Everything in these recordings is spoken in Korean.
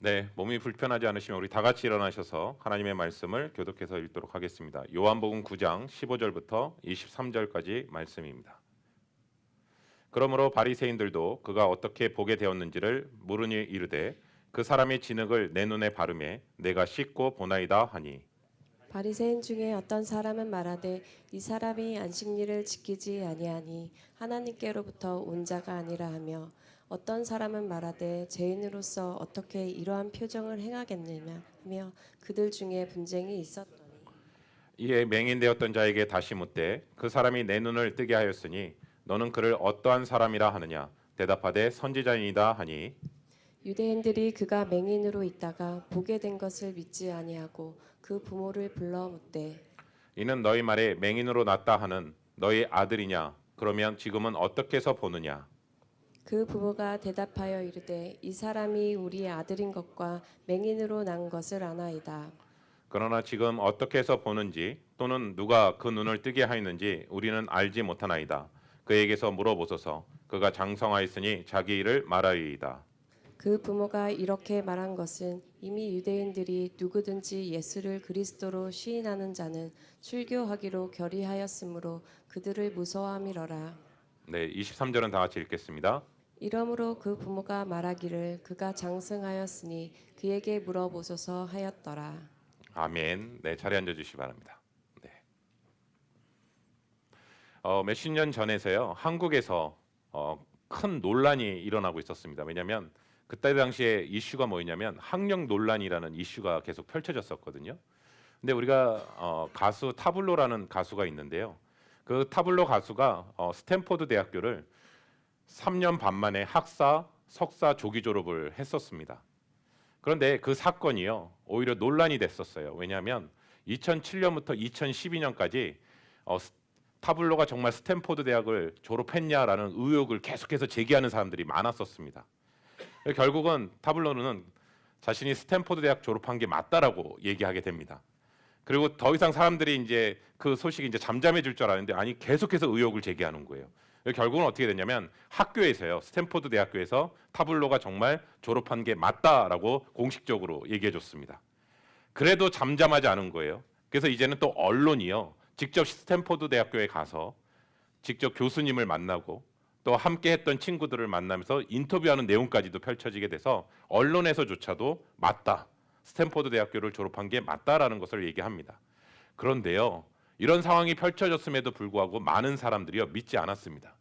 네, 몸이 불편하지 않으시면 우리 다 같이 일어나셔서 하나님의 말씀을 교독해서 읽도록 하겠습니다. 요한복음 9장 15절부터 23절까지 말씀입니다. 그러므로 바리새인들도 그가 어떻게 보게 되었는지를 물으니 이르되 그 사람의 진흙을 내 눈에 바르매 내가 씻고 보나이다 하니. 바리새인 중에 어떤 사람은 말하되 이 사람이 안식일을 지키지 아니하니 하나님께로부터 온 자가 아니라 하며, 어떤 사람은 말하되 죄인으로서 어떻게 이러한 표정을 행하겠느냐 하며 그들 중에 분쟁이 있었더니, 이에 맹인되었던 자에게 다시 묻되 그 사람이 내 눈을 뜨게 하였으니 너는 그를 어떠한 사람이라 하느냐. 대답하되 선지자이다 하니. 유대인들이 그가 맹인으로 있다가 보게 된 것을 믿지 아니하고 그 부모를 불러 묻되, 이는 너희 말에 맹인으로 났다 하는 너희 아들이냐. 그러면 지금은 어떻게 해서 보느냐. 그 부모가 대답하여 이르되 이 사람이 우리 아들인 것과 맹인으로 난 것을 아나이다. 그러나 지금 어떻게 해서 보는지 또는 누가 그 눈을 뜨게 하였는지 우리는 알지 못하나이다. 그에게서 물어보소서. 그가 장성하였으니 자기 일을 말하리이다. 그 부모가 이렇게 말한 것은 이미 유대인들이 누구든지 예수를 그리스도로 시인하는 자는 출교하기로 결의하였으므로 그들을 무서워함이러라. 네, 23절은 다 같이 읽겠습니다. 이러므로 그 부모가 말하기를 그가 장성하였으니 그에게 물어보소서 하였더라. 아멘. 네, 자리에 앉아 주시기 바랍니다. 네. 몇십 년 전에서요, 한국에서 큰 논란이 일어나고 있었습니다. 왜냐하면 그때 당시에 이슈가 뭐였냐면 학력 논란이라는 이슈가 계속 펼쳐졌었거든요. 근데 우리가 가수 타블로라는 가수가 있는데요. 그 타블로 가수가 스탠포드 대학교를 3년 반 만에 학사, 석사 조기 졸업을 했었습니다. 그런데 그 사건이요, 오히려 논란이 됐었어요. 왜냐하면 2007년부터 2012년까지 타블로가 정말 스탠포드 대학을 졸업했냐라는 의혹을 계속해서 제기하는 사람들이 많았었습니다. 결국은 타블로는 자신이 스탠포드 대학 졸업한 게 맞다라고 얘기하게 됩니다. 그리고 더 이상 사람들이 이제 그 소식이 이제 잠잠해질 줄 알았는데 아니 계속해서 의혹을 제기하는 거예요. 결국은 어떻게 됐냐면 학교에서요, 스탠포드 대학교에서 타블로가 정말 졸업한 게 맞다라고 공식적으로 얘기해 줬습니다. 그래도 잠잠하지 않은 거예요. 그래서 이제는 또 언론이요, 직접 스탠포드 대학교에 가서 직접 교수님을 만나고 또 함께 했던 친구들을 만나면서 인터뷰하는 내용까지도 펼쳐지게 돼서 언론에서조차도 맞다, 스탠포드 대학교를 졸업한 게 맞다라는 것을 얘기합니다. 그런데요, 이런 상황이 펼쳐졌음에도 불구하고 많은 사람들이요 믿지 않았습니다.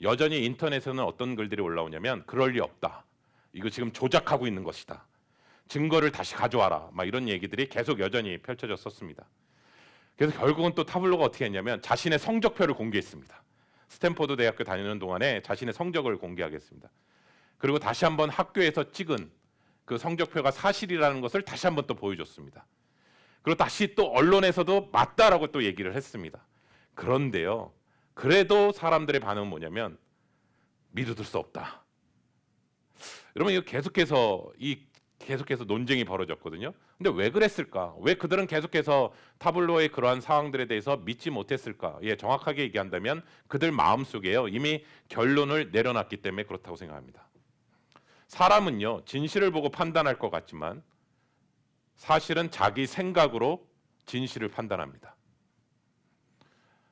여전히 인터넷에는 어떤 글들이 올라오냐면 그럴 리 없다, 이거 지금 조작하고 있는 것이다, 증거를 다시 가져와라, 막 이런 얘기들이 계속 여전히 펼쳐졌었습니다. 그래서 결국은 또 타블로가 어떻게 했냐면 자신의 성적표를 공개했습니다. 스탠포드 대학교 다니는 동안에 자신의 성적을 공개하겠습니다. 그리고 다시 한번 학교에서 찍은 그 성적표가 사실이라는 것을 다시 한번 또 보여줬습니다. 그리고 다시 또 언론에서도 맞다라고 또 얘기를 했습니다. 그런데요, 그래도 사람들의 반응은 뭐냐면 믿어둘 수 없다. 여러분, 이거 계속해서 논쟁이 벌어졌거든요. 근데 왜 그랬을까? 왜 그들은 계속해서 타블로의 그러한 상황들에 대해서 믿지 못했을까? 정확하게 얘기한다면 그들 마음속에요, 이미 결론을 내려놨기 때문에 그렇다고 생각합니다. 사람은요, 진실을 보고 판단할 것 같지만 사실은 자기 생각으로 진실을 판단합니다.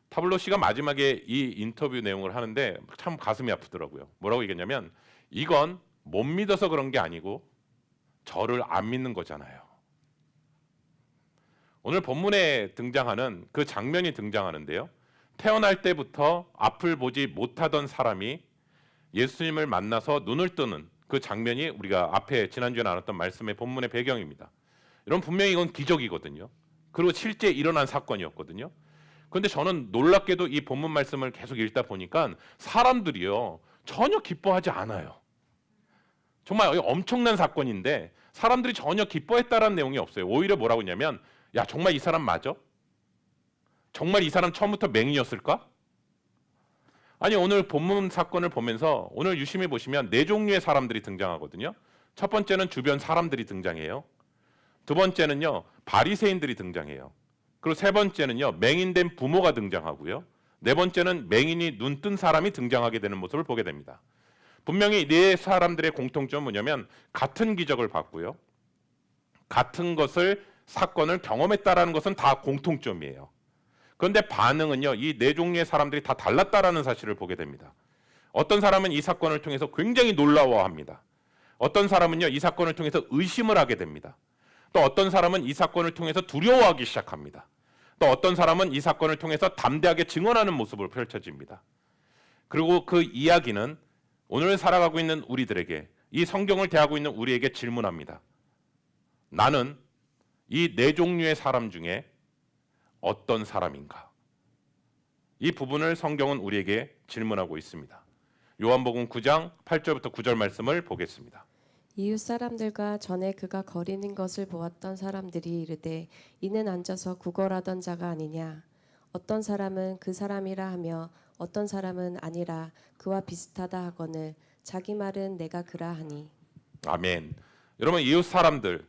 타블로 씨가 마지막에 이 인터뷰 내용을 하는데 참 가슴이 아프더라고요. 뭐라고 얘기했냐면 이건 못 믿어서 그런 게 아니고 저를 안 믿는 거잖아요. 오늘 본문에 등장하는 그 장면이 등장하는데요, 태어날 때부터 앞을 보지 못하던 사람이 예수님을 만나서 눈을 뜨는 그 장면이 우리가 앞에 지난주에 나눴던 말씀의 본문의 배경입니다. 여러분, 분명히 이건 기적이거든요. 그리고 실제 일어난 사건이었거든요. 그런데 저는 놀랍게도 이 본문 말씀을 계속 읽다 보니까 사람들이요 전혀 기뻐하지 않아요. 정말 엄청난 사건인데 사람들이 전혀 기뻐했다라는 내용이 없어요. 오히려 뭐라고 했냐면, 야, 정말 이 사람 맞아? 정말 이 사람 처음부터 맹인이었을까? 아니, 오늘 본문 사건을 보면서 오늘 유심히 보시면 네 종류의 사람들이 등장하거든요. 첫 번째는 주변 사람들이 등장해요. 두 번째는요, 바리새인들이 등장해요. 그리고 세 번째는요, 맹인된 부모가 등장하고요. 네 번째는 맹인이 눈 뜬 사람이 등장하게 되는 모습을 보게 됩니다. 분명히 네 사람들의 공통점은 뭐냐면 같은 기적을 봤고요. 같은 것을 사건을 경험했다라는 것은 다 공통점이에요. 그런데 반응은요, 이 네 종류의 사람들이 다 달랐다라는 사실을 보게 됩니다. 어떤 사람은 이 사건을 통해서 굉장히 놀라워합니다. 어떤 사람은요, 이 사건을 통해서 의심을 하게 됩니다. 또 어떤 사람은 이 사건을 통해서 두려워하기 시작합니다. 또 어떤 사람은 이 사건을 통해서 담대하게 증언하는 모습으로 펼쳐집니다. 그리고 그 이야기는 오늘 살아가고 있는 우리들에게, 이 성경을 대하고 있는 우리에게 질문합니다. 나는 이 네 종류의 사람 중에 어떤 사람인가? 이 부분을 성경은 우리에게 질문하고 있습니다. 요한복음 9장 8절부터 9절 말씀을 보겠습니다. 이웃 사람들과 전에 그가 거리는 것을 보았던 사람들이 이르되 이는 앉아서 구걸하던 자가 아니냐. 어떤 사람은 그 사람이라 하며 어떤 사람은 아니라 그와 비슷하다 하거늘 자기 말은 내가 그라 하니. 아멘. 여러분, 이웃 사람들,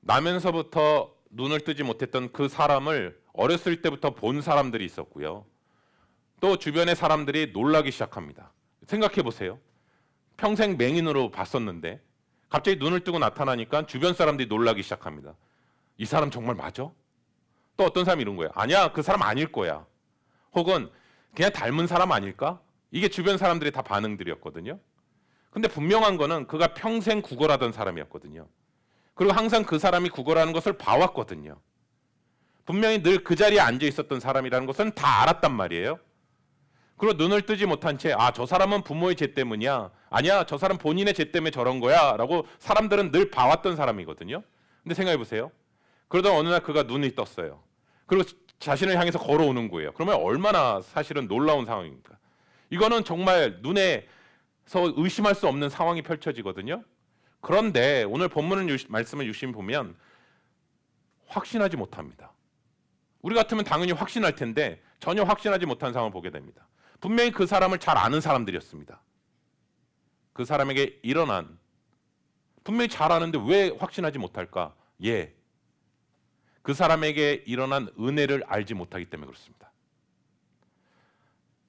나면서부터 눈을 뜨지 못했던 그 사람을 어렸을 때부터 본 사람들이 있었고요. 또 주변의 사람들이 놀라기 시작합니다. 생각해 보세요. 평생 맹인으로 봤었는데 갑자기 눈을 뜨고 나타나니까 주변 사람들이 놀라기 시작합니다. 이 사람 정말 맞아? 또 어떤 사람이 이런 거예요. 아니야, 그 사람 아닐 거야. 혹은 그냥 닮은 사람 아닐까? 이게 주변 사람들의 다 반응들이었거든요. 근데 분명한 거는 그가 평생 구걸하던 사람이었거든요. 그리고 항상 그 사람이 구걸하는 것을 봐왔거든요. 분명히 늘 그 자리에 앉아 있었던 사람이라는 것은 다 알았단 말이에요. 그리고 눈을 뜨지 못한 채, 아, 저 사람은 부모의 죄 때문이야. 아니야, 저 사람 본인의 죄 때문에 저런 거야. 라고 사람들은 늘 봐왔던 사람이거든요. 근데 생각해 보세요. 그러다 어느 날 그가 눈이 떴어요. 그리고 자신을 향해서 걸어오는 거예요. 그러면 얼마나 사실은 놀라운 상황입니까? 이거는 정말 눈에서 의심할 수 없는 상황이 펼쳐지거든요. 그런데 오늘 본문을 말씀을 유심히 보면 확신하지 못합니다. 우리 같으면 당연히 확신할 텐데 전혀 확신하지 못한 상황을 보게 됩니다. 분명히 그 사람을 잘 아는 사람들이었습니다. 그 사람에게 일어난, 분명히 잘 아는데 왜 확신하지 못할까? 예, 그 사람에게 일어난 은혜를 알지 못하기 때문에 그렇습니다.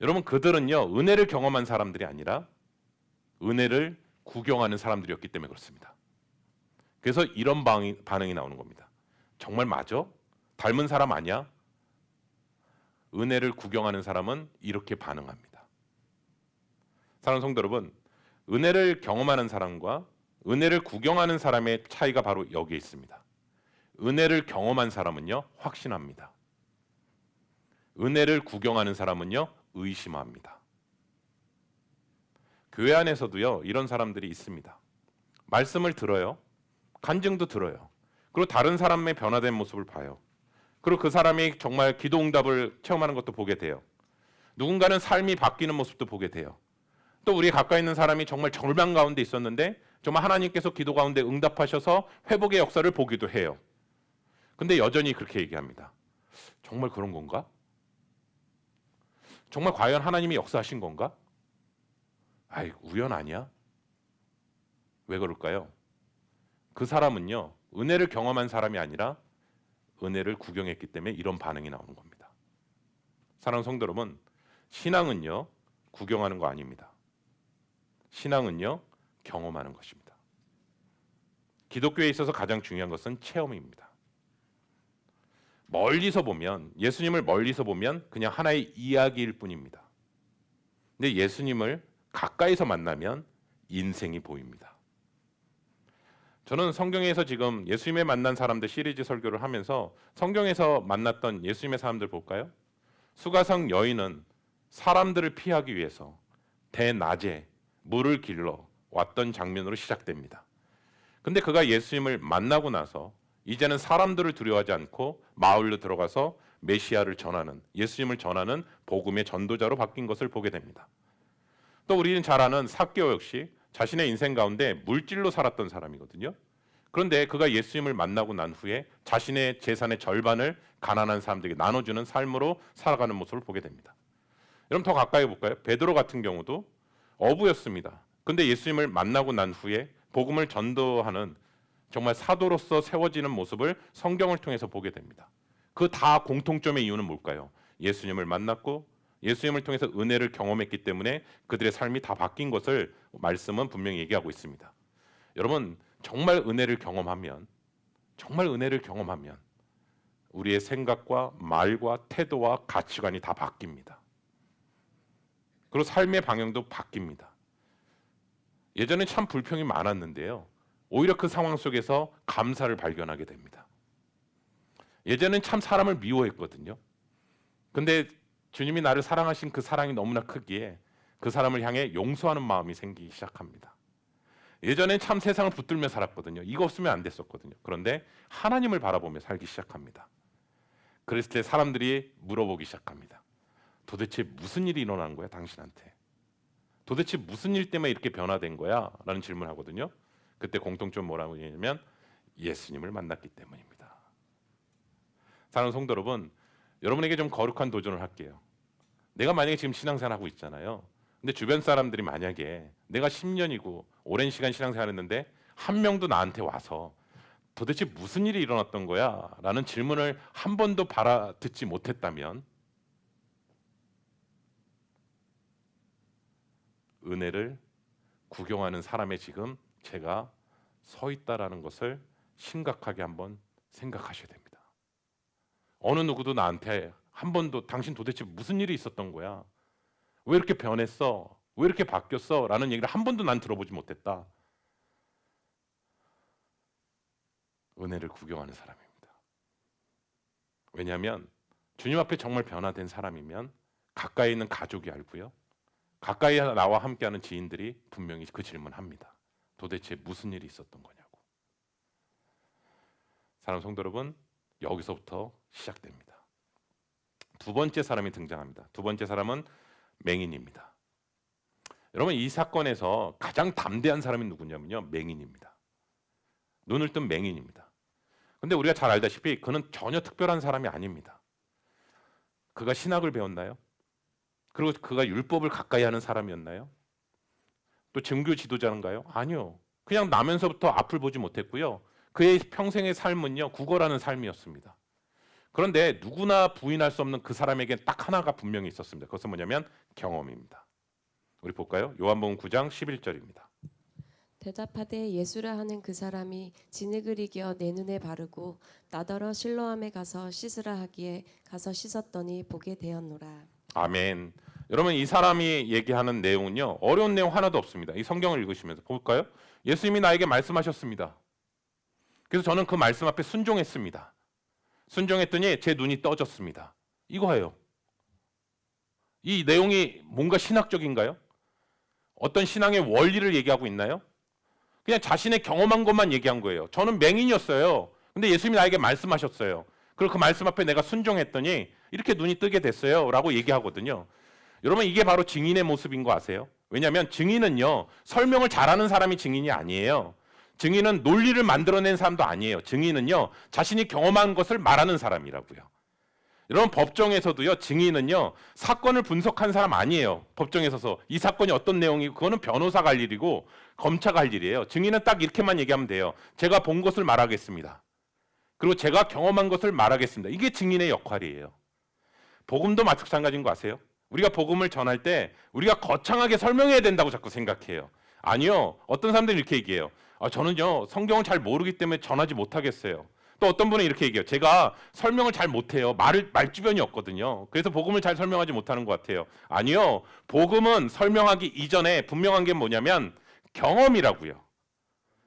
여러분, 그들은요, 은혜를 경험한 사람들이 아니라 은혜를 구경하는 사람들이었기 때문에 그렇습니다. 그래서 이런 반응이 나오는 겁니다. 정말 맞아? 닮은 사람 아니야? 은혜를 구경하는 사람은 이렇게 반응합니다. 사랑하는 성도 여러분, 은혜를 경험하는 사람과 은혜를 구경하는 사람의 차이가 바로 여기에 있습니다. 은혜를 경험한 사람은요, 확신합니다. 은혜를 구경하는 사람은요, 의심합니다. 교회 안에서도요, 이런 사람들이 있습니다. 말씀을 들어요. 간증도 들어요. 그리고 다른 사람의 변화된 모습을 봐요. 그리고 그 사람이 정말 기도 응답을 체험하는 것도 보게 돼요. 누군가는 삶이 바뀌는 모습도 보게 돼요. 또 우리 가까이 있는 사람이 정말 절망 가운데 있었는데 정말 하나님께서 기도 가운데 응답하셔서 회복의 역사를 보기도 해요. 근데 여전히 그렇게 얘기합니다. 정말 그런 건가? 정말 과연 하나님이 역사하신 건가? 아이, 우연 아니야? 왜 그럴까요? 그 사람은요, 은혜를 경험한 사람이 아니라 은혜를 구경했기 때문에 이런 반응이 나오는 겁니다. 사랑하는 성도 여러분, 신앙은요, 구경하는 거 아닙니다. 신앙은요, 경험하는 것입니다. 기독교에 있어서 가장 중요한 것은 체험입니다. 멀리서 보면, 예수님을 멀리서 보면 그냥 하나의 이야기일 뿐입니다. 근데 예수님을 가까이서 만나면 인생이 보입니다. 저는 성경에서 지금 예수님을 만난 사람들 시리즈 설교를 하면서 성경에서 만났던 예수님의 사람들 볼까요? 수가성 여인은 사람들을 피하기 위해서 대낮에 물을 길러 왔던 장면으로 시작됩니다. 근데 그가 예수님을 만나고 나서 이제는 사람들을 두려워하지 않고 마을로 들어가서 메시아를 전하는, 예수님을 전하는 복음의 전도자로 바뀐 것을 보게 됩니다. 또 우리는 잘 아는 삭개오 역시 자신의 인생 가운데 물질로 살았던 사람이거든요. 그런데 그가 예수님을 만나고 난 후에 자신의 재산의 절반을 가난한 사람들에게 나눠주는 삶으로 살아가는 모습을 보게 됩니다. 여러분, 더 가까이 볼까요? 베드로 같은 경우도 어부였습니다. 근데 예수님을 만나고 난 후에 복음을 전도하는 정말 사도로서 세워지는 모습을 성경을 통해서 보게 됩니다. 그 다 공통점의 이유는 뭘까요? 예수님을 만났고 예수님을 통해서 은혜를 경험했기 때문에 그들의 삶이 다 바뀐 것을 말씀은 분명히 얘기하고 있습니다. 여러분, 정말 은혜를 경험하면 정말 은혜를 경험하면 우리의 생각과 말과 태도와 가치관이 다 바뀝니다. 그리고 삶의 방향도 바뀝니다. 예전에 참 불평이 많았는데요. 오히려 그 상황 속에서 감사를 발견하게 됩니다. 예전엔 참 사람을 미워했거든요. 근데 주님이 나를 사랑하신 그 사랑이 너무나 크기에 그 사람을 향해 용서하는 마음이 생기기 시작합니다. 예전엔 참 세상을 붙들며 살았거든요. 이거 없으면 안 됐었거든요. 그런데 하나님을 바라보며 살기 시작합니다. 그랬을 때 사람들이 물어보기 시작합니다. 도대체 무슨 일이 일어난 거야, 당신한테? 도대체 무슨 일 때문에 이렇게 변화된 거야? 라는 질문을 하거든요. 그때 공통점 뭐라고 얘기하냐면 예수님을 만났기 때문입니다. 사랑하는 성도 여러분, 여러분에게 좀 거룩한 도전을 할게요. 내가 만약에 지금 신앙생활 하고 있잖아요. 근데 주변 사람들이 만약에 내가 10년이고 오랜 시간 신앙생활 했는데 한 명도 나한테 와서 도대체 무슨 일이 일어났던 거야? 라는 질문을 한 번도 받아듣지 못했다면 은혜를 구경하는 사람의 지금 제가 서 있다라는 것을 심각하게 한번 생각하셔야 됩니다. 어느 누구도 나한테 한 번도 당신 도대체 무슨 일이 있었던 거야? 왜 이렇게 변했어? 왜 이렇게 바뀌었어? 라는 얘기를 한 번도 난 들어보지 못했다. 은혜를 구경하는 사람입니다. 왜냐하면 주님 앞에 정말 변화된 사람이면 가까이 있는 가족이 알고요. 가까이 나와 함께하는 지인들이 분명히 그 질문합니다. 도대체 무슨 일이 있었던 거냐고. 사랑하는 성도 여러분, 여기서부터 시작됩니다. 두 번째 사람이 등장합니다. 두 번째 사람은 맹인입니다. 여러분, 이 사건에서 가장 담대한 사람이 누구냐면요, 맹인입니다. 눈을 뜬 맹인입니다. 근데 우리가 잘 알다시피 그는 전혀 특별한 사람이 아닙니다. 그가 신학을 배웠나요? 그리고 그가 율법을 가까이 하는 사람이었나요? 또 증교 지도자인가요? 아니요. 그냥 나면서부터 앞을 보지 못했고요. 그의 평생의 삶은요, 구걸하는 삶이었습니다. 그런데 누구나 부인할 수 없는 그 사람에게 딱 하나가 분명히 있었습니다. 그것은 뭐냐면 경험입니다. 우리 볼까요? 요한복음 9장 11절입니다. 대답하되 예수라 하는 그 사람이 진흙을 이겨 내 눈에 바르고 나더러 실로암에 가서 씻으라 하기에 가서 씻었더니 보게 되었노라. 아멘. 여러분, 이 사람이 얘기하는 내용은요, 어려운 내용 하나도 없습니다. 이 성경을 읽으시면서 볼까요? 예수님이 나에게 말씀하셨습니다. 그래서 저는 그 말씀 앞에 순종했습니다. 순종했더니 제 눈이 떠졌습니다. 이거예요. 이 내용이 뭔가 신학적인가요? 어떤 신앙의 원리를 얘기하고 있나요? 그냥 자신의 경험한 것만 얘기한 거예요. 저는 맹인이었어요. 근데 예수님이 나에게 말씀하셨어요. 그리고 그 말씀 앞에 내가 순종했더니 이렇게 눈이 뜨게 됐어요 라고 얘기하거든요. 여러분, 이게 바로 증인의 모습인 거 아세요? 왜냐하면 증인은요, 설명을 잘하는 사람이 증인이 아니에요. 증인은 논리를 만들어낸 사람도 아니에요. 증인은요, 자신이 경험한 것을 말하는 사람이라고요. 여러분, 법정에서도요, 증인은요, 사건을 분석한 사람 아니에요. 법정에 서서 이 사건이 어떤 내용이고, 그거는 변호사가 할 일이고 검사가 할 일이에요. 증인은 딱 이렇게만 얘기하면 돼요. 제가 본 것을 말하겠습니다. 그리고 제가 경험한 것을 말하겠습니다. 이게 증인의 역할이에요. 복음도 마찬가지인 거 아세요? 우리가 복음을 전할 때 우리가 거창하게 설명해야 된다고 자꾸 생각해요. 아니요. 어떤 사람들이 이렇게 얘기해요. 저는요, 성경을 잘 모르기 때문에 전하지 못하겠어요. 또 어떤 분은 이렇게 얘기해요. 제가 설명을 잘 못해요. 말 주변이 없거든요. 그래서 복음을 잘 설명하지 못하는 것 같아요. 아니요. 복음은 설명하기 이전에 분명한 게 뭐냐면 경험이라고요.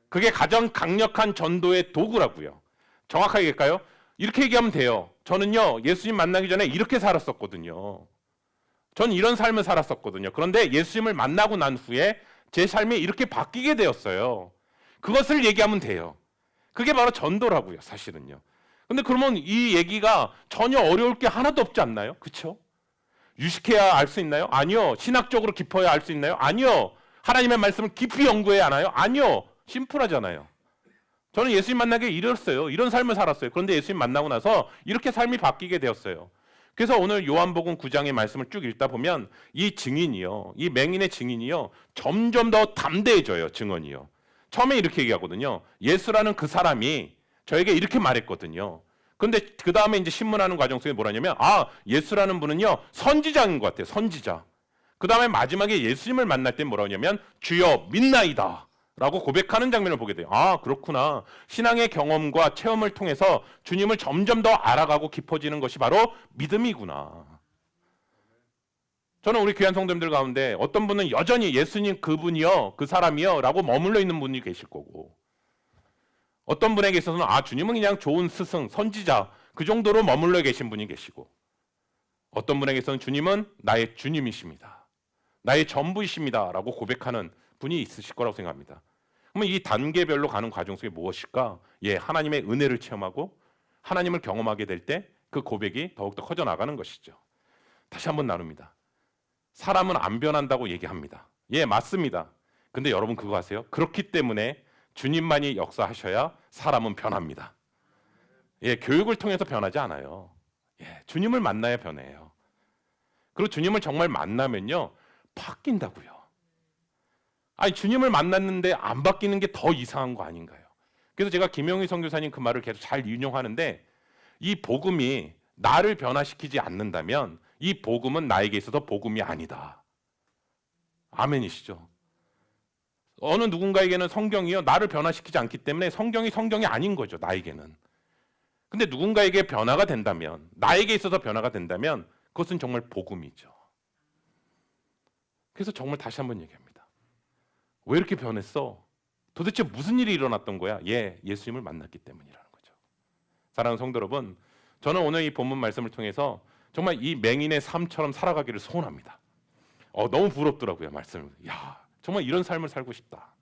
그게 가장 강력한 전도의 도구라고요. 정확하게 얘기할까요? 이렇게 얘기하면 돼요. 저는요, 예수님 만나기 전에 이렇게 살았었거든요. 전 이런 삶을 살았었거든요. 그런데 예수님을 만나고 난 후에 제 삶이 이렇게 바뀌게 되었어요. 그것을 얘기하면 돼요. 그게 바로 전도라고요, 사실은요. 근데 그러면 이 얘기가 전혀 어려울 게 하나도 없지 않나요? 그렇죠? 유식해야 알 수 있나요? 아니요. 신학적으로 깊어야 알 수 있나요? 아니요. 하나님의 말씀을 깊이 연구해야 하나요? 아니요. 심플하잖아요. 저는 예수님 만나게 이랬어요. 이런 삶을 살았어요. 그런데 예수님 만나고 나서 이렇게 삶이 바뀌게 되었어요. 그래서 오늘 요한복음 9장의 말씀을 쭉 읽다 보면 이 증인이요, 이 맹인의 증인이요, 점점 더 담대해져요. 증언이요. 처음에 이렇게 얘기하거든요. 예수라는 그 사람이 저에게 이렇게 말했거든요. 그런데 그 다음에 이제 신문하는 과정 속에 뭐라냐면, 예수라는 분은요, 선지자인 것 같아요. 선지자. 그 다음에 마지막에 예수님을 만날 때 뭐라 하냐면 주여 믿나이다 라고 고백하는 장면을 보게 돼요. 아, 그렇구나. 신앙의 경험과 체험을 통해서 주님을 점점 더 알아가고 깊어지는 것이 바로 믿음이구나. 저는 우리 귀한 성도님들 가운데 어떤 분은 여전히 예수님 그분이요, 그 사람이요 라고 머물러 있는 분이 계실 거고, 어떤 분에게 있어서는 아, 주님은 그냥 좋은 스승, 선지자 그 정도로 머물러 계신 분이 계시고, 어떤 분에게서는 주님은 나의 주님이십니다, 나의 전부이십니다 라고 고백하는 분이 있으실 거라고 생각합니다. 그러면 이 단계별로 가는 과정 속에 무엇일까? 예, 하나님의 은혜를 체험하고 하나님을 경험하게 될 때 그 고백이 더욱더 커져 나가는 것이죠. 다시 한번 나눕니다. 사람은 안 변한다고 얘기합니다. 예, 맞습니다. 근데 여러분 그거 아세요? 그렇기 때문에 주님만이 역사하셔야 사람은 변합니다. 예, 교육을 통해서 변하지 않아요. 예, 주님을 만나야 변해요. 그리고 주님을 정말 만나면요, 바뀐다고요. 아니, 주님을 만났는데 안 바뀌는 게 더 이상한 거 아닌가요? 그래서 제가 김영희 선교사님 그 말을 계속 잘 인용하는데, 이 복음이 나를 변화시키지 않는다면 이 복음은 나에게 있어서 복음이 아니다. 아멘이시죠? 어느 누군가에게는 성경이요, 나를 변화시키지 않기 때문에 성경이 아닌 거죠, 나에게는. 근데 누군가에게 변화가 된다면, 나에게 있어서 변화가 된다면 그것은 정말 복음이죠. 그래서 정말 다시 한번 얘기합니다. 왜 이렇게 변했어? 도대체 무슨 일이 일어났던 거야? 예, 예수님을 만났기 때문이라는 거죠. 사랑하는 성도 여러분, 저는 오늘 이 본문 말씀을 통해서 정말 이 맹인의 삶처럼 살아가기를 소원합니다. 너무 부럽더라고요, 말씀을. 야, 정말 이런 삶을 살고 싶다.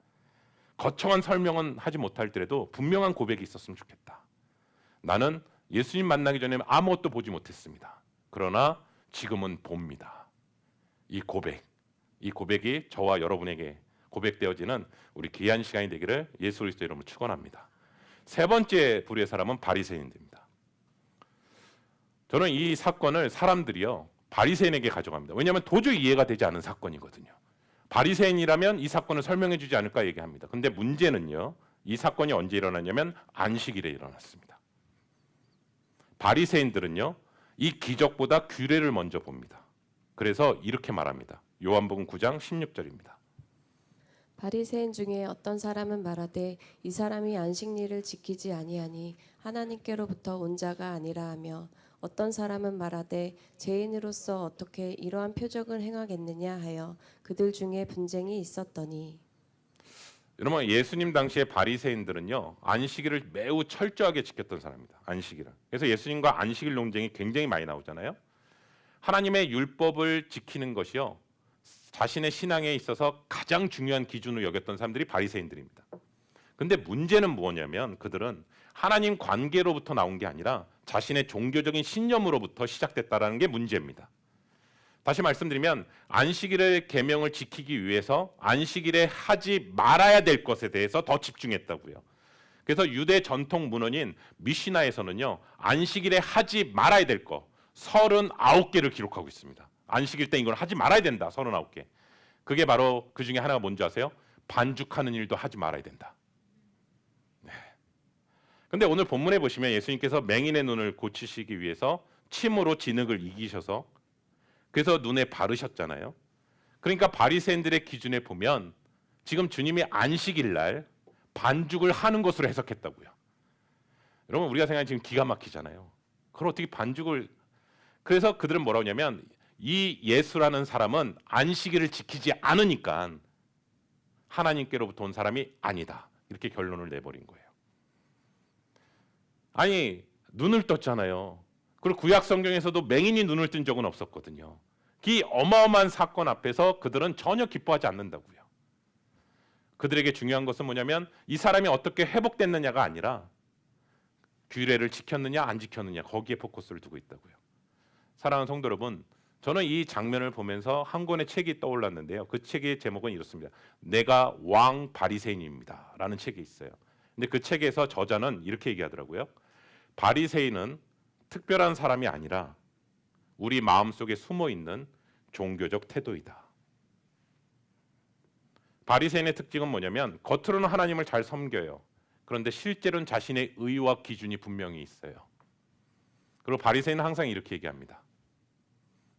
거창한 설명은 하지 못할더라도 분명한 고백이 있었으면 좋겠다. 나는 예수님 만나기 전에 아무것도 보지 못했습니다. 그러나 지금은 봅니다. 이 고백이 저와 여러분에게 고백되어지는 우리 귀한 시간이 되기를 예수 그리스도 이름으로 축원합니다. 세 번째 부류의 사람은 바리새인들입니다. 저는 이 사건을 사람들이요, 바리새인에게 가져갑니다. 왜냐하면 도저히 이해가 되지 않은 사건이거든요. 바리새인이라면 이 사건을 설명해 주지 않을까 얘기합니다. 근데 문제는요, 이 사건이 언제 일어났냐면 안식일에 일어났습니다. 바리새인들은요, 이 기적보다 규례를 먼저 봅니다. 그래서 이렇게 말합니다. 요한복음 9장 16절입니다. 바리새인 중에 어떤 사람은 말하되 이 사람이 안식일을 지키지 아니하니 하나님께로부터 온 자가 아니라 하며, 어떤 사람은 말하되 죄인으로서 어떻게 이러한 표적을 행하겠느냐 하여 그들 중에 분쟁이 있었더니. 여러분, 예수님 당시에 바리새인들은요, 안식일을 매우 철저하게 지켰던 사람입니다. 안식일을. 그래서 예수님과 안식일 논쟁이 굉장히 많이 나오잖아요. 하나님의 율법을 지키는 것이요, 자신의 신앙에 있어서 가장 중요한 기준으로 여겼던 사람들이 바리새인들입니다. 근데 문제는 뭐냐면 그들은 하나님 관계로부터 나온 게 아니라 자신의 종교적인 신념으로부터 시작됐다라는 게 문제입니다. 다시 말씀드리면 안식일의 계명을 지키기 위해서 안식일에 하지 말아야 될 것에 대해서 더 집중했다고요. 그래서 유대 전통 문헌인 미시나에서는요, 안식일에 하지 말아야 될 거 39개를 기록하고 있습니다. 안식일 때 이걸 하지 말아야 된다, 39개. 그게 바로 그 중에 하나가 뭔지 아세요? 반죽하는 일도 하지 말아야 된다. 네. 근데 오늘 본문에 보시면 예수님께서 맹인의 눈을 고치시기 위해서 침으로 진흙을 이기셔서 그래서 눈에 바르셨잖아요. 그러니까 바리새인들의 기준에 보면 지금 주님이 안식일 날 반죽을 하는 것으로 해석했다고요. 여러분, 우리가 생각하는 지금 기가 막히잖아요. 그걸 어떻게 반죽을. 그래서 그들은 뭐라고 하냐면 이 예수라는 사람은 안식일을 지키지 않으니까 하나님께로부터 온 사람이 아니다, 이렇게 결론을 내버린 거예요. 아니, 눈을 떴잖아요. 그리고 구약 성경에서도 맹인이 눈을 뜬 적은 없었거든요. 이 어마어마한 사건 앞에서 그들은 전혀 기뻐하지 않는다고요. 그들에게 중요한 것은 뭐냐면 이 사람이 어떻게 회복됐느냐가 아니라 규례를 지켰느냐 안 지켰느냐, 거기에 포커스를 두고 있다고요. 사랑하는 성도 여러분, 저는 이 장면을 보면서 한 권의 책이 떠올랐는데요. 그 책의 제목은 이렇습니다. 내가 왕 바리새인입니다 라는 책이 있어요. 근데 그 책에서 저자는 이렇게 얘기하더라고요. 바리새인은 특별한 사람이 아니라 우리 마음속에 숨어있는 종교적 태도이다. 바리새인의 특징은 뭐냐면 겉으로는 하나님을 잘 섬겨요. 그런데 실제로는 자신의 의와 기준이 분명히 있어요. 그리고 바리새인은 항상 이렇게 얘기합니다.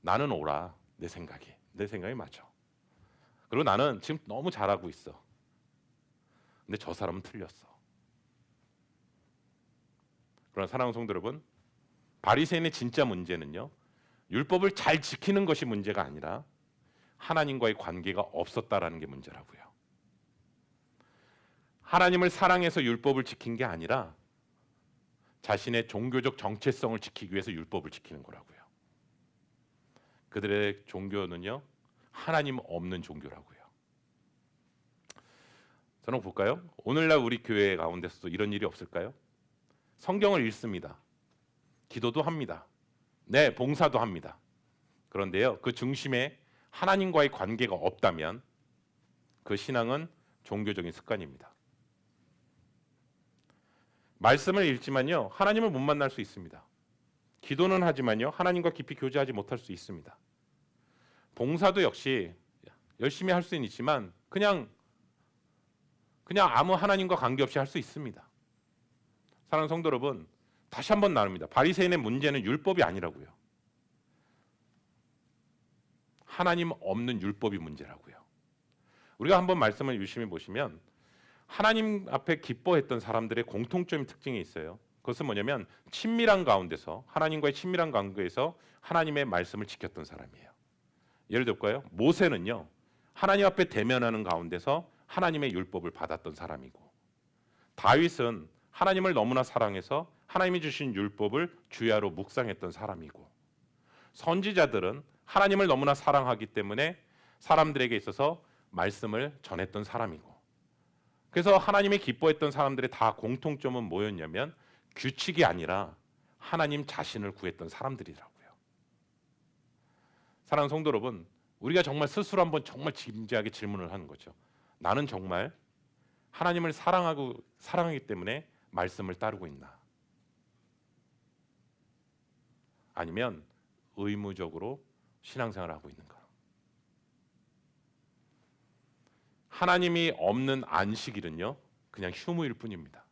나는 옳아, 내 생각이 맞아. 그리고 나는 지금 너무 잘하고 있어. 근데 저 사람은 틀렸어. 그러나 사랑하는 성도 여러분, 바리새인의 진짜 문제는요, 율법을 잘 지키는 것이 문제가 아니라 하나님과의 관계가 없었다라는 게 문제라고요. 하나님을 사랑해서 율법을 지킨 게 아니라 자신의 종교적 정체성을 지키기 위해서 율법을 지키는 거라고요. 그들의 종교는요, 하나님 없는 종교라고요. 저는 볼까요? 오늘날 우리 교회 가운데서도 이런 일이 없을까요? 성경을 읽습니다. 기도도 합니다. 네, 봉사도 합니다. 그런데요, 그 중심에 하나님과의 관계가 없다면 그 신앙은 종교적인 습관입니다. 말씀을 읽지만요, 하나님을 못 만날 수 있습니다. 기도는 하지만요, 하나님과 깊이 교제하지 못할 수 있습니다. 봉사도 역시 열심히 할 수는 있지만 그냥 아무 하나님과 관계없이 할 수 있습니다. 사랑하는 성도 여러분, 다시 한번 나눕니다. 바리새인의 문제는 율법이 아니라고요. 하나님 없는 율법이 문제라고요. 우리가 한번 말씀을 유심히 보시면 하나님 앞에 기뻐했던 사람들의 공통적인 특징이 있어요. 그것은 뭐냐면 친밀한 가운데서, 하나님과의 친밀한 관계에서 하나님의 말씀을 지켰던 사람이에요. 예를 들까요? 모세는요, 하나님 앞에 대면하는 가운데서 하나님의 율법을 받았던 사람이고, 다윗은 하나님을 너무나 사랑해서 하나님이 주신 율법을 주야로 묵상했던 사람이고, 선지자들은 하나님을 너무나 사랑하기 때문에 사람들에게 있어서 말씀을 전했던 사람이고, 그래서 하나님이 기뻐했던 사람들의 다 공통점은 뭐였냐면 규칙이 아니라 하나님 자신을 구했던 사람들이라고요. 사랑하는 성도 여러분, 우리가 정말 스스로 한번 정말 진지하게 질문을 하는 거죠. 나는 정말 하나님을 사랑하기 때문에 말씀을 따르고 있나? 아니면 의무적으로 신앙생활을 하고 있는가? 하나님이 없는 안식일은요, 그냥 휴무일 뿐입니다.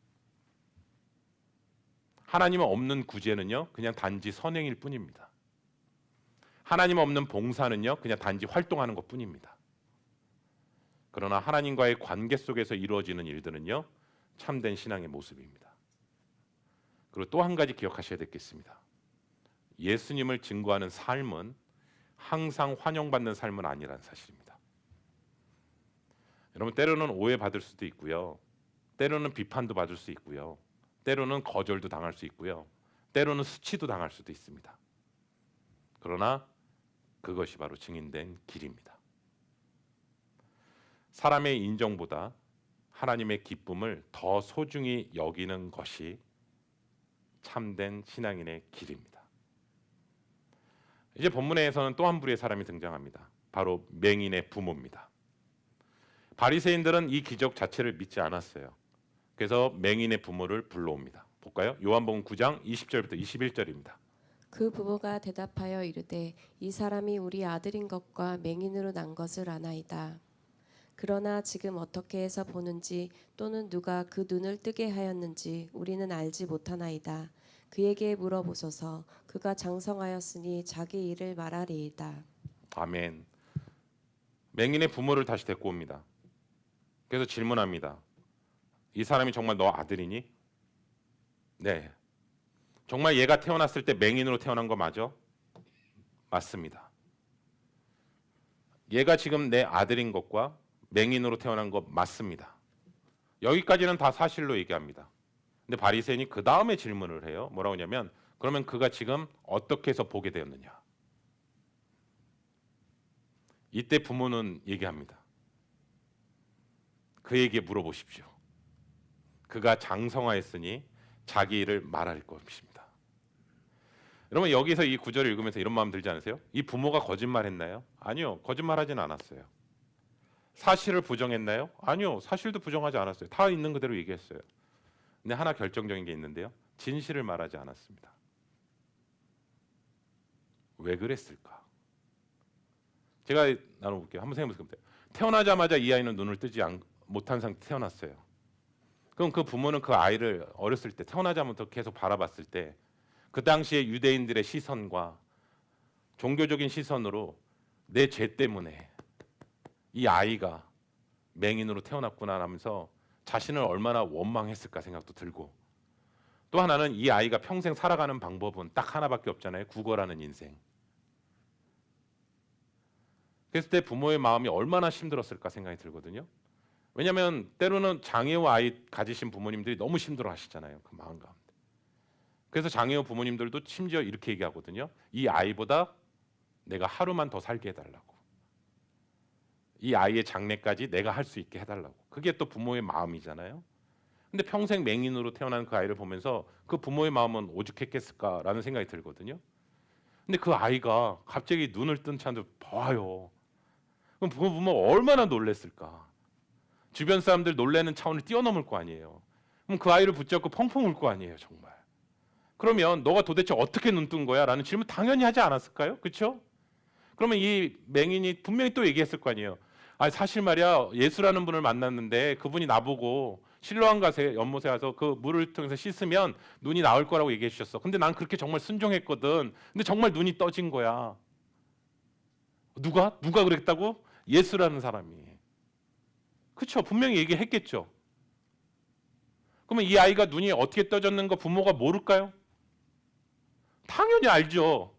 하나님 없는 구제는요, 그냥 단지 선행일 뿐입니다. 하나님 없는 봉사는요, 그냥 단지 활동하는 것 뿐입니다. 그러나 하나님과의 관계 속에서 이루어지는 일들은요, 참된 신앙의 모습입니다. 그리고 또 한 가지 기억하셔야 되겠습니다. 예수님을 증거하는 삶은 항상 환영받는 삶은 아니라는 사실입니다. 여러분, 때로는 오해받을 수도 있고요, 때로는 비판도 받을 수 있고요, 때로는 거절도 당할 수 있고요, 때로는 수치도 당할 수도 있습니다. 그러나 그것이 바로 증인된 길입니다. 사람의 인정보다 하나님의 기쁨을 더 소중히 여기는 것이 참된 신앙인의 길입니다. 이제 본문에서는 또 한 부류의 사람이 등장합니다. 바로 맹인의 부모입니다. 바리새인들은 이 기적 자체를 믿지 않았어요. 그래서 맹인의 부모를 불러옵니다. 볼까요? 요한복음 9장 20절부터 21절입니다. 그 부모가 대답하여 이르되 이 사람이 우리 아들인 것과 맹인으로 난 것을 아나이다. 그러나 지금 어떻게 해서 보는지 또는 누가 그 눈을 뜨게 하였는지 우리는 알지 못하나이다. 그에게 물어보소서. 그가 장성하였으니 자기 일을 말하리이다. 아멘. 맹인의 부모를 다시 데리고 옵니다. 그래서 질문합니다. 이 사람이 정말 너 아들이니? 네. 정말 얘가 태어났을 때 맹인으로 태어난 거 맞아? 맞습니다. 얘가 지금 내 아들인 것과 맹인으로 태어난 거 맞습니다. 여기까지는 다 사실로 얘기합니다. 근데 바리새인이 그 다음에 질문을 해요. 뭐라고 하냐면 그러면 그가 지금 어떻게 해서 보게 되었느냐? 이때 부모는 얘기합니다. 그에게 물어보십시오. 그가 장성하였으니 자기 일을 말할 것입니다. 여러분, 여기서 이 구절을 읽으면서 이런 마음 들지 않으세요? 이 부모가 거짓말했나요? 아니요, 거짓말하지는 않았어요. 사실을 부정했나요? 아니요, 사실도 부정하지 않았어요. 다 있는 그대로 얘기했어요. 근데 하나 결정적인 게 있는데요, 진실을 말하지 않았습니다. 왜 그랬을까? 제가 나눠볼게요. 한번 생각해보세요. 태어나자마자 이 아이는 눈을 뜨지 못한 상태 태어났어요. 그럼 그 부모는 그 아이를 어렸을 때 태어나자마자 계속 바라봤을 때 그 당시에 유대인들의 시선과 종교적인 시선으로 내 죄 때문에 이 아이가 맹인으로 태어났구나 하면서 자신을 얼마나 원망했을까 생각도 들고, 또 하나는 이 아이가 평생 살아가는 방법은 딱 하나밖에 없잖아요. 국어라는 인생. 그랬을 때 부모의 마음이 얼마나 힘들었을까 생각이 들거든요. 왜냐하면 때로는 장애우 아이 가지신 부모님들이 너무 힘들어 하시잖아요. 그 마음 가운데. 그래서 장애우 부모님들도 심지어 이렇게 얘기하거든요. 이 아이보다 내가 하루만 더 살게 해달라고. 이 아이의 장래까지 내가 할 수 있게 해달라고. 그게 또 부모의 마음이잖아요. 근데 평생 맹인으로 태어난 그 아이를 보면서 그 부모의 마음은 오죽했겠을까라는 생각이 들거든요. 근데 그 아이가 갑자기 눈을 뜬 채 봐요. 그럼 그 부모 얼마나 놀랬을까. 주변 사람들 놀래는 차원을 뛰어넘을 거 아니에요. 그럼 그 아이를 붙잡고 펑펑 울 거 아니에요, 정말. 그러면 너가 도대체 어떻게 눈 뜬 거야? 라는 질문 당연히 하지 않았을까요? 그렇죠? 그러면 이 맹인이 분명히 또 얘기했을 거 아니에요. 아, 사실 말이야, 예수라는 분을 만났는데 그분이 나보고 실로암 가세 연못에 가서 그 물을 통해서 씻으면 눈이 나올 거라고 얘기해 주셨어. 근데 난 그렇게 정말 순종했거든. 근데 정말 눈이 떠진 거야. 누가 그랬다고? 예수라는 사람이. 그렇죠? 분명히 얘기했겠죠. 그러면 이 아이가 눈이 어떻게 떠졌는 거 부모가 모를까요? 당연히 알죠.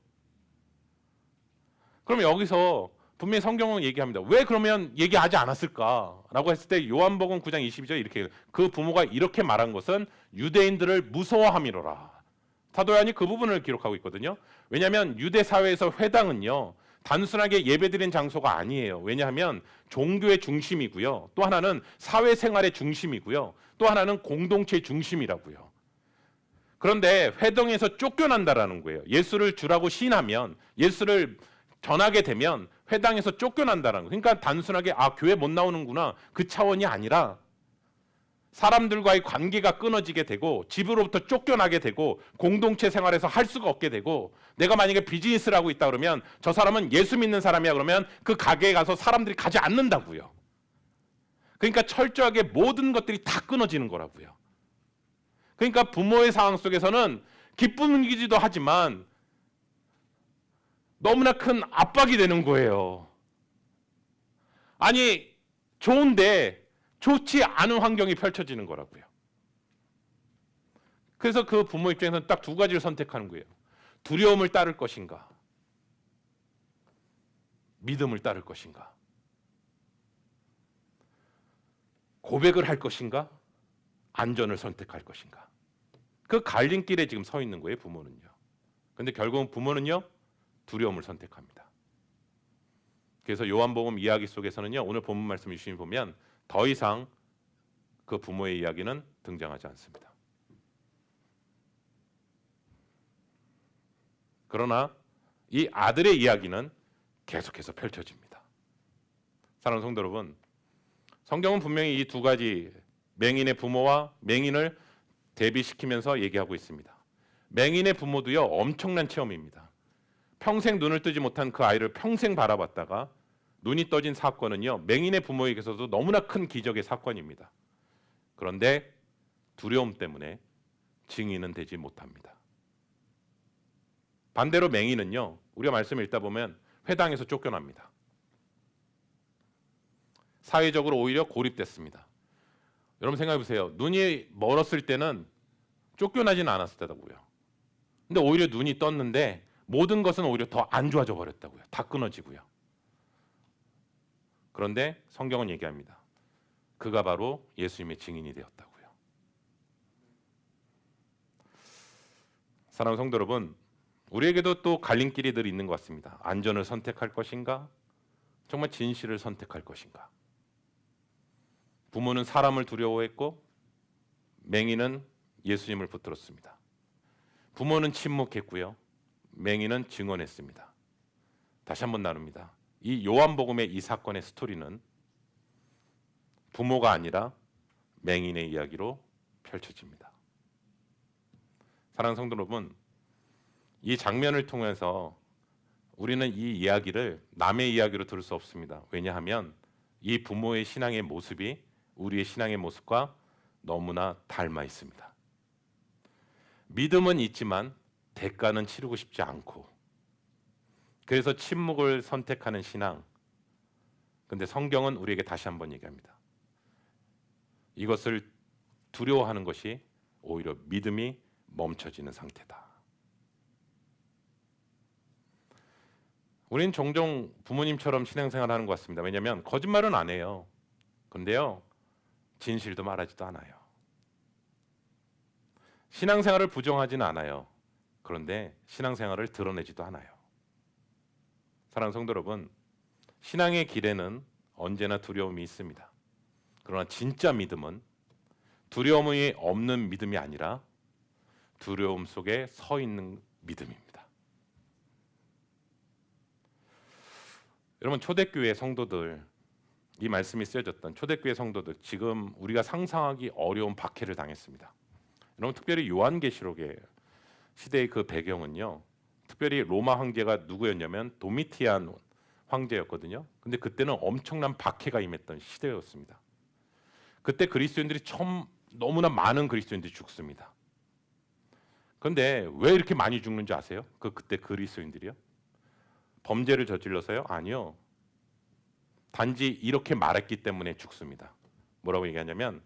그럼 여기서 분명히 성경은 얘기합니다. 왜 그러면 얘기하지 않았을까라고 했을 때 요한복음 9장 22절 이렇게, 그 부모가 이렇게 말한 것은 유대인들을 무서워함이로라. 사도 요한이 그 부분을 기록하고 있거든요. 왜냐하면 유대 사회에서 회당은요, 단순하게 예배드린 장소가 아니에요. 왜냐하면 종교의 중심이고요. 또 하나는 사회생활의 중심이고요. 또 하나는 공동체의 중심이라고요. 그런데 회당에서 쫓겨난다라는 거예요. 예수를 주라고 시인하면, 예수를 전하게 되면 회당에서 쫓겨난다라는 거예요. 그러니까 단순하게 교회 못 나오는구나, 그 차원이 아니라 사람들과의 관계가 끊어지게 되고 집으로부터 쫓겨나게 되고 공동체 생활에서 할 수가 없게 되고, 내가 만약에 비즈니스를 하고 있다 그러면 저 사람은 예수 믿는 사람이야 그러면 그 가게에 가서 사람들이 가지 않는다고요. 그러니까 철저하게 모든 것들이 다 끊어지는 거라고요. 그러니까 부모의 상황 속에서는 기쁨이기도 하지만 너무나 큰 압박이 되는 거예요. 아니, 좋은데 좋지 않은 환경이 펼쳐지는 거라고요. 그래서 그 부모 입장에서는 딱 두 가지를 선택하는 거예요. 두려움을 따를 것인가, 믿음을 따를 것인가, 고백을 할 것인가, 안전을 선택할 것인가. 그 갈림길에 지금 서 있는 거예요, 부모는요. 근데 결국은 부모는요, 두려움을 선택합니다. 그래서 요한복음 이야기 속에서는요, 오늘 본문 말씀 유심히 보면 더 이상 그 부모의 이야기는 등장하지 않습니다. 그러나 이 아들의 이야기는 계속해서 펼쳐집니다. 사랑하는 성도 여러분, 성경은 분명히 이 두 가지 맹인의 부모와 맹인을 대비시키면서 얘기하고 있습니다. 맹인의 부모도요, 엄청난 체험입니다. 평생 눈을 뜨지 못한 그 아이를 평생 바라봤다가 눈이 떠진 사건은요, 맹인의 부모에게서도 너무나 큰 기적의 사건입니다. 그런데 두려움 때문에 증인은 되지 못합니다. 반대로 맹인은요, 우리가 말씀을 읽다 보면 회당에서 쫓겨납니다. 사회적으로 오히려 고립됐습니다. 여러분 생각해 보세요. 눈이 멀었을 때는 쫓겨나지는 않았을 때다고요. 근데 오히려 눈이 떴는데 모든 것은 오히려 더 안 좋아져 버렸다고요. 다 끊어지고요. 그런데 성경은 얘기합니다. 그가 바로 예수님의 증인이 되었다고요. 사랑하는 성도 여러분, 우리에게도 또 갈림길이 늘 있는 것 같습니다. 안전을 선택할 것인가? 정말 진실을 선택할 것인가? 부모는 사람을 두려워했고 맹인은 예수님을 붙들었습니다. 부모는 침묵했고요. 맹인은 증언했습니다. 다시 한번 나눕니다. 이 요한복음의 이 사건의 스토리는 부모가 아니라 맹인의 이야기로 펼쳐집니다. 사랑하는 성도 여러분, 이 장면을 통해서 우리는 이 이야기를 남의 이야기로 들을 수 없습니다. 왜냐하면 이 부모의 신앙의 모습이 우리의 신앙의 모습과 너무나 닮아 있습니다. 믿음은 있지만 대가는 치르고 싶지 않고, 그래서 침묵을 선택하는 신앙. 근데 성경은 우리에게 다시 한번 얘기합니다. 이것을 두려워하는 것이 오히려 믿음이 멈춰지는 상태다. 우린 종종 부모님처럼 신앙생활을 하는 것 같습니다. 왜냐하면 거짓말은 안 해요. 그런데요, 진실도 말하지도 않아요. 신앙생활을 부정하지는 않아요. 그런데 신앙생활을 드러내지도 않아요. 사랑하는 성도 여러분, 신앙의 길에는 언제나 두려움이 있습니다. 그러나 진짜 믿음은 두려움이 없는 믿음이 아니라 두려움 속에 서 있는 믿음입니다. 여러분, 초대교회 성도들, 이 말씀이 쓰여졌던 초대교회 성도들, 지금 우리가 상상하기 어려운 박해를 당했습니다. 여러분, 특별히 요한계시록의 시대의 그 배경은요, 특별히 로마 황제가 누구였냐면 도미티안 황제였거든요. 근데 그때는 엄청난 박해가 임했던 시대였습니다. 그때 그리스도인들이 너무나 많은 그리스도인들이 죽습니다. 그런데 왜 이렇게 많이 죽는지 아세요? 그때 그리스도인들이요? 범죄를 저질러서요? 아니요. 단지 이렇게 말했기 때문에 죽습니다. 뭐라고 얘기하냐면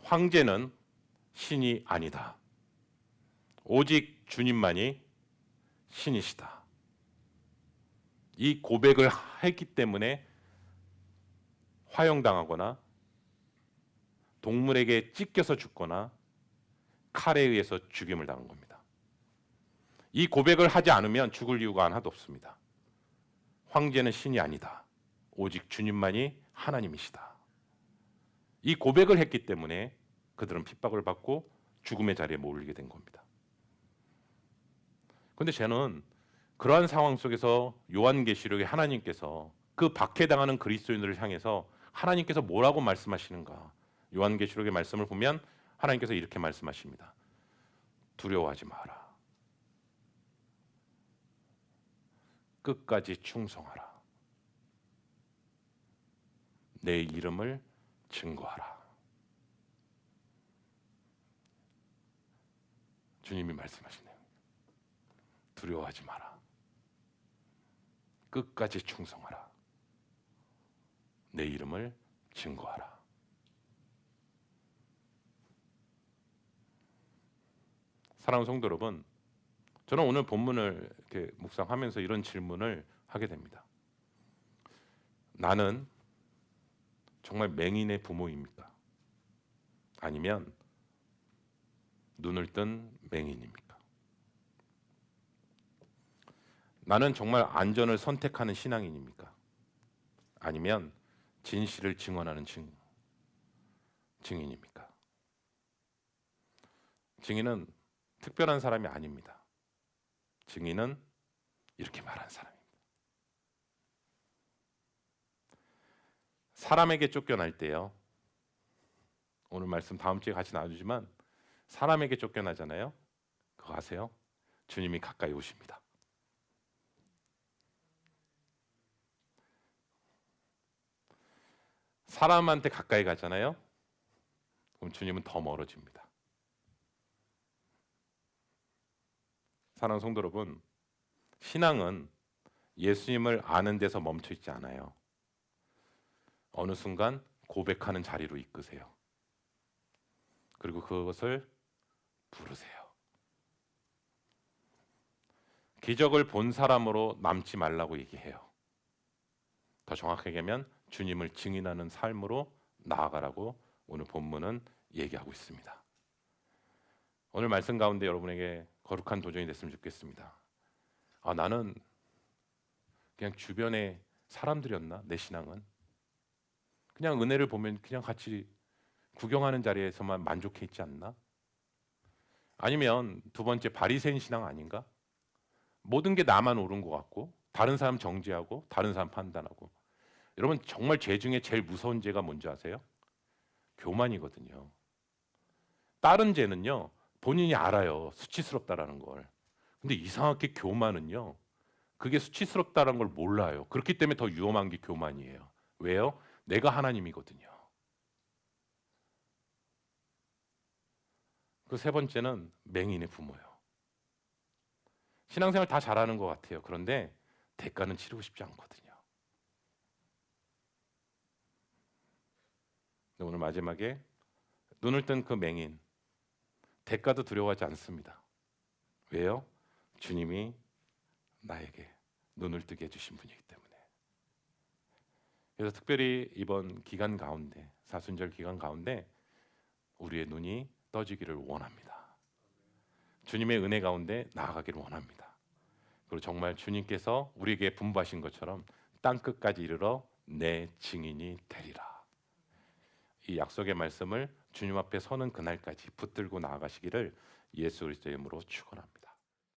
황제는 신이 아니다. 오직 주님만이 신이시다. 이 고백을 했기 때문에 화형당하거나 동물에게 찢겨서 죽거나 칼에 의해서 죽임을 당한 겁니다. 이 고백을 하지 않으면 죽을 이유가 하나도 없습니다. 황제는 신이 아니다. 오직 주님만이 하나님이시다. 이 고백을 했기 때문에 그들은 핍박을 받고 죽음의 자리에 몰리게 된 겁니다. 그런데 저는 그러한 상황 속에서 요한계시록에 하나님께서 그 박해당하는 그리스도인들을 향해서 하나님께서 뭐라고 말씀하시는가? 요한계시록의 말씀을 보면 하나님께서 이렇게 말씀하십니다. 두려워하지 마라. 끝까지 충성하라. 내 이름을 증거하라. 주님이 말씀하시네요. 두려워하지 마라. 끝까지 충성하라. 내 이름을 증거하라. 사랑하는 성도 여러분, 저는 오늘 본문을 이렇게 묵상하면서 이런 질문을 하게 됩니다. 나는 정말 맹인의 부모입니까? 아니면 눈을 뜬 맹인입니까? 나는 정말 안전을 선택하는 신앙인입니까? 아니면 진실을 증언하는 증인입니까? 증인은 특별한 사람이 아닙니다. 증인은 이렇게 말한 사람입니다. 사람에게 쫓겨날 때요. 오늘 말씀 다음 주에 같이 나누지만 사람에게 쫓겨나잖아요. 그거 아세요? 주님이 가까이 오십니다. 사람한테 가까이 가잖아요. 그럼 주님은 더 멀어집니다. 사랑하는 성도 여러분, 신앙은 예수님을 아는 데서 멈춰 있지 않아요. 어느 순간 고백하는 자리로 이끄세요. 그리고 그것을 부르세요. 기적을 본 사람으로 남지 말라고 얘기해요. 더 정확하게 하면 주님을 증인하는 삶으로 나아가라고 오늘 본문은 얘기하고 있습니다. 오늘 말씀 가운데 여러분에게 거룩한 도전이 됐으면 좋겠습니다. 나는 그냥 주변의 사람들이었나? 내 신앙은 그냥 은혜를 보면 그냥 같이 구경하는 자리에서만 만족해 있지 않나? 아니면 두 번째 바리새인 신앙 아닌가? 모든 게 나만 옳은 것 같고 다른 사람 정죄하고 다른 사람 판단하고. 여러분, 정말 죄 중에 제일 무서운 죄가 뭔지 아세요? 교만이거든요. 다른 죄는요, 본인이 알아요. 수치스럽다라는 걸. 근데 이상하게 교만은요, 그게 수치스럽다라는 걸 몰라요. 그렇기 때문에 더 위험한 게 교만이에요. 왜요? 내가 하나님이거든요. 그 세 번째는 맹인의 부모요. 신앙생활 다 잘하는 것 같아요. 그런데 대가는 치르고 싶지 않거든요. 오늘 마지막에 눈을 뜬 그 맹인, 대가도 두려워하지 않습니다. 왜요? 주님이 나에게 눈을 뜨게 해주신 분이기 때문에. 그래서 특별히 이번 기간 가운데, 사순절 기간 가운데 우리의 눈이 떠지기를 원합니다. 주님의 은혜 가운데 나아가기를 원합니다. 그리고 정말 주님께서 우리에게 분부하신 것처럼 땅 끝까지 이르러 내 증인이 되리라. 이 약속의 말씀을 주님 앞에 서는 그날까지 붙들고 나아가시기를 예수 그리스도의 이름으로 축원합니다.